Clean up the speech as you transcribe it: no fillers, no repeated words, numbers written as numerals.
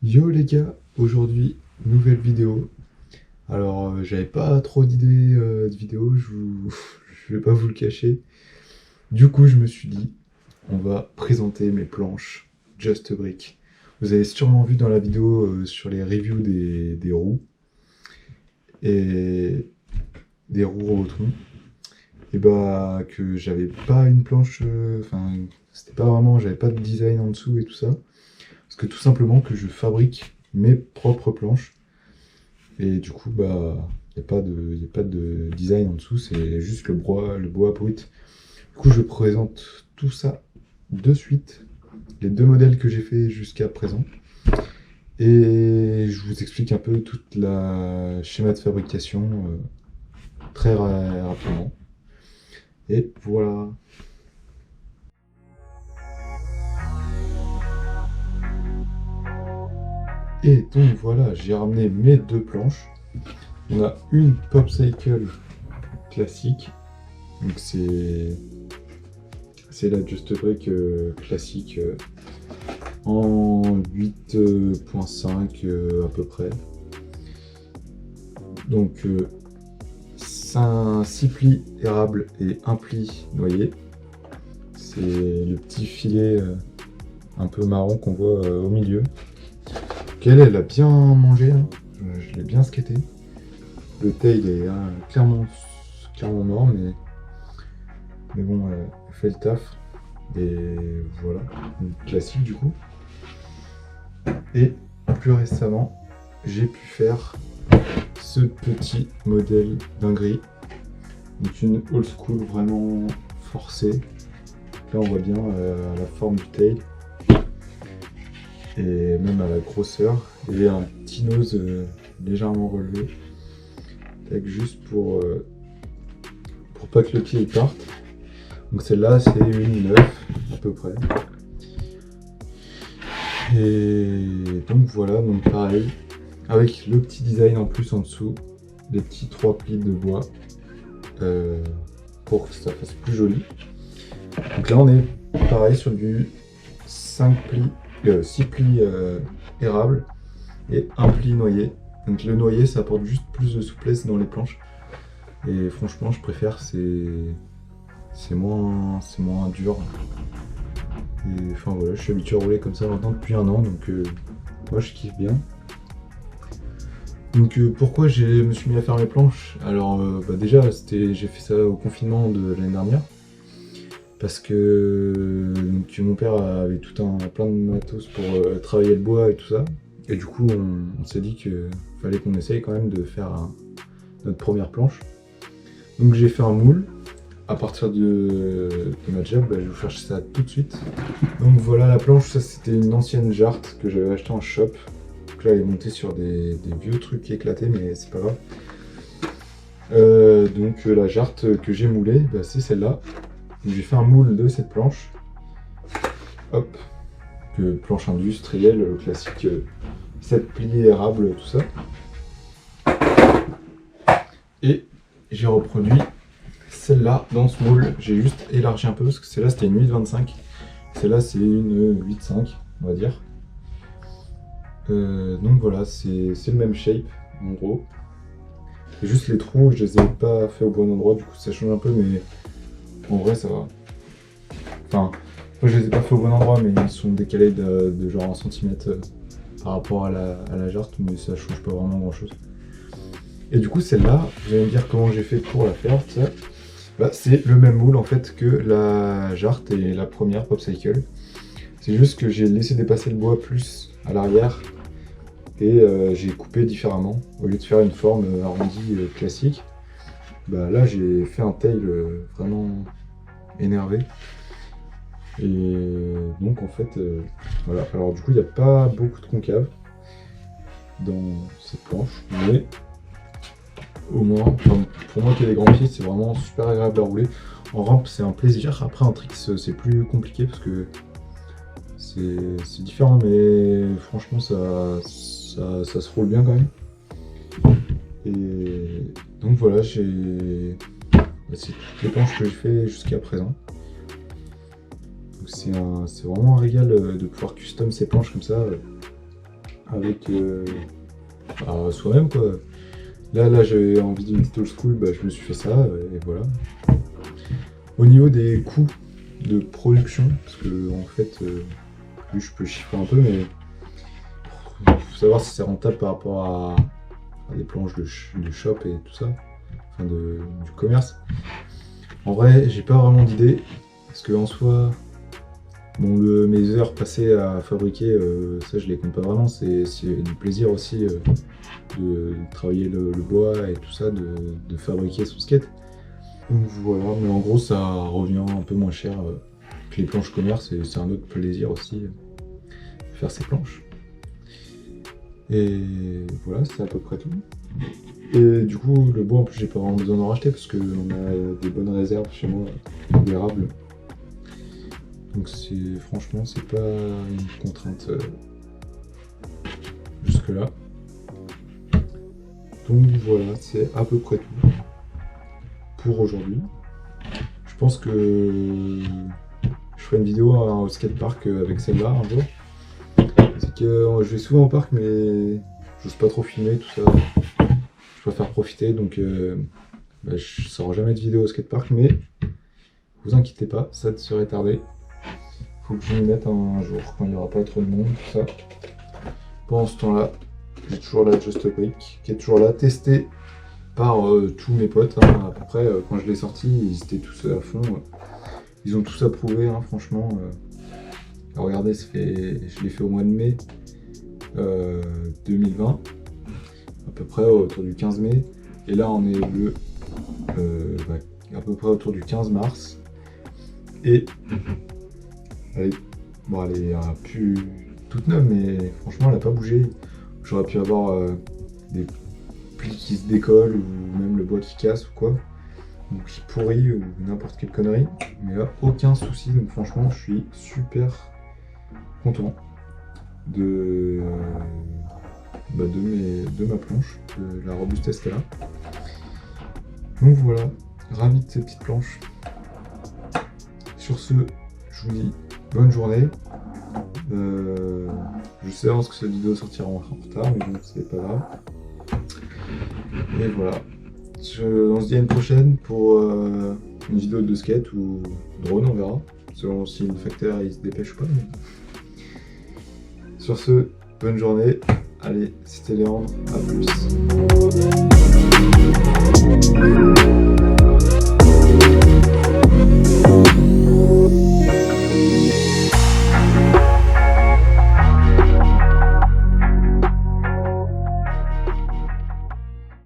Yo les gars, aujourd'hui nouvelle vidéo. Alors j'avais pas trop d'idées de vidéos, je vais pas vous le cacher. Du coup je me suis dit, on va présenter mes planches Just Brick. Vous avez sûrement vu dans la vidéo sur les reviews des roues et des roues Robotron, et bah que j'avais pas une planche, enfin c'était pas vraiment, j'avais pas de design en dessous et tout ça. Parce que tout simplement que je fabrique mes propres planches. Et du coup, bah, y a pas de design en dessous, c'est juste le bois brut. Du coup, je présente tout ça de suite, les deux modèles que j'ai fait jusqu'à présent. Et je vous explique un peu toute la schéma de fabrication rapidement. Et voilà. Et donc voilà, j'ai ramené mes deux planches. On a une Popcycle classique, donc c'est la Just Break classique en 8.5 à peu près. Donc c'est un 6 plis érable et un pli noyer. C'est le petit filet un peu marron qu'on voit au milieu. Elle a bien mangé, hein. Je l'ai bien skaté. Le tail est clairement mort, mais bon, elle fait le taf. Et voilà, donc, classique du coup. Et plus récemment, j'ai pu faire ce petit modèle dinguerie. Donc une old school vraiment forcée. Là on voit bien la forme du tail. Et même à la grosseur. Et un petit nose légèrement relevé. Avec juste pour pas que le pied il parte. Donc celle-là c'est une 9 à peu près. Et donc voilà, donc pareil, avec le petit design en plus en dessous, des petits 3 plis de bois pour que ça fasse plus joli. Donc là on est pareil sur du 5 plis, 6 plis érable et un pli noyer. Donc le noyer ça apporte juste plus de souplesse dans les planches. Et franchement je préfère, c'est moins dur. Et enfin voilà, je suis habitué à rouler comme ça maintenant depuis un an, donc moi je kiffe bien. Donc pourquoi je me suis mis à faire mes planches? Alors bah déjà j'ai fait ça au confinement de l'année dernière. Parce que donc, mon père avait plein de matos pour travailler le bois et tout ça. Et du coup on s'est dit qu'il fallait qu'on essaye quand même de faire notre première planche. Donc j'ai fait un moule. À partir de ma job, je vais vous chercher ça tout de suite. Donc voilà la planche, ça c'était une ancienne jarte que j'avais acheté en shop. Donc là elle est montée sur des vieux trucs éclatés, mais c'est pas grave. Donc la jarte que j'ai moulée, c'est celle-là. J'ai fait un moule de cette planche. Hop, planche industrielle classique, 7 plis érable, tout ça. Et j'ai reproduit celle-là dans ce moule. J'ai juste élargi un peu parce que celle-là c'était une 8,25. Celle-là c'est une 8,5 on va dire. Donc voilà, c'est le même shape en gros. Et juste les trous, je les ai pas fait au bon endroit, du coup ça change un peu, mais en vrai ça va. Enfin, moi je les ai pas fait au bon endroit, mais ils sont décalés de genre 1 cm par rapport à la jarte, mais ça change pas vraiment grand chose. Et du coup celle-là, vous allez me dire comment j'ai fait pour la faire, ça. C'est le même moule en fait que la jarte et la première Popcycle. C'est juste que j'ai laissé dépasser le bois plus à l'arrière et j'ai coupé différemment. Au lieu de faire une forme arrondie classique, là j'ai fait un tail vraiment énervé. Et donc en fait, voilà. Alors du coup il n'y a pas beaucoup de concave dans cette planche, mais au moins, pour moi qui ai des grands pieds, c'est vraiment super agréable à rouler. En rampe, c'est un plaisir. Après, en tricks, c'est plus compliqué parce que c'est différent, mais franchement, ça se roule bien quand même. Et donc voilà, c'est toutes les planches que j'ai fait jusqu'à présent. C'est vraiment un régal de pouvoir custom ces planches comme ça. avec soi-même quoi. Là j'ai envie d'une petite old school, bah, je me suis fait ça et voilà. Au niveau des coûts de production, parce que en fait, je peux chiffrer un peu, mais faut savoir si c'est rentable par rapport à des planches de shop et tout ça, enfin du commerce. En vrai, j'ai pas vraiment d'idée, parce que en soi, bon, mes heures passées à fabriquer, ça je les compte pas vraiment, c'est du plaisir aussi de travailler le bois et tout ça, de fabriquer son skate. Donc voilà, mais en gros ça revient un peu moins cher que les planches commerce et c'est un autre plaisir aussi de faire ces planches. Et voilà, c'est à peu près tout. Et du coup, le bois en plus j'ai pas vraiment besoin d'en racheter parce qu'on a des bonnes réserves chez moi d'érable. Donc franchement c'est pas une contrainte jusque là. Donc voilà, c'est à peu près tout pour aujourd'hui. Je pense que je ferai une vidéo au skatepark avec celle-là un jour. C'est que je vais souvent au parc mais j'ose pas trop filmer tout ça. Je préfère profiter donc je sors jamais de vidéo au skatepark mais vous inquiétez pas, ça ne serait tardé. Faut que je m'y mette un jour quand il n'y aura pas trop de monde, tout ça. Pendant ce temps-là, j'ai toujours la Just Brick qui est toujours là, testée par tous mes potes. Hein, à peu près, quand je l'ai sorti, ils étaient tous à fond. Ils ont tous approuvé, hein, franchement. Alors, regardez, je l'ai fait au mois de mai 2020, à peu près autour du 15 mai. Et là, on est à peu près autour du 15 mars. Et elle est plus toute neuve, mais franchement, elle n'a pas bougé. J'aurais pu avoir des plis qui se décollent ou même le bois qui casse ou quoi, ou qui pourrit ou n'importe quelle connerie. Mais là, aucun souci. Donc franchement, je suis super content de ma planche, de la robustesse qu'elle a. Donc voilà, ravi de ces petites planches. Sur ce, je vous dis bonne journée. Je sais que cette vidéo sortira en retard, mais bon, c'est pas grave. Et voilà. On se dit à une prochaine pour une vidéo de skate ou drone, on verra. Selon si le facteur il se dépêche ou pas. Mais... Sur ce, bonne journée. Allez, c'était Léandre, à plus.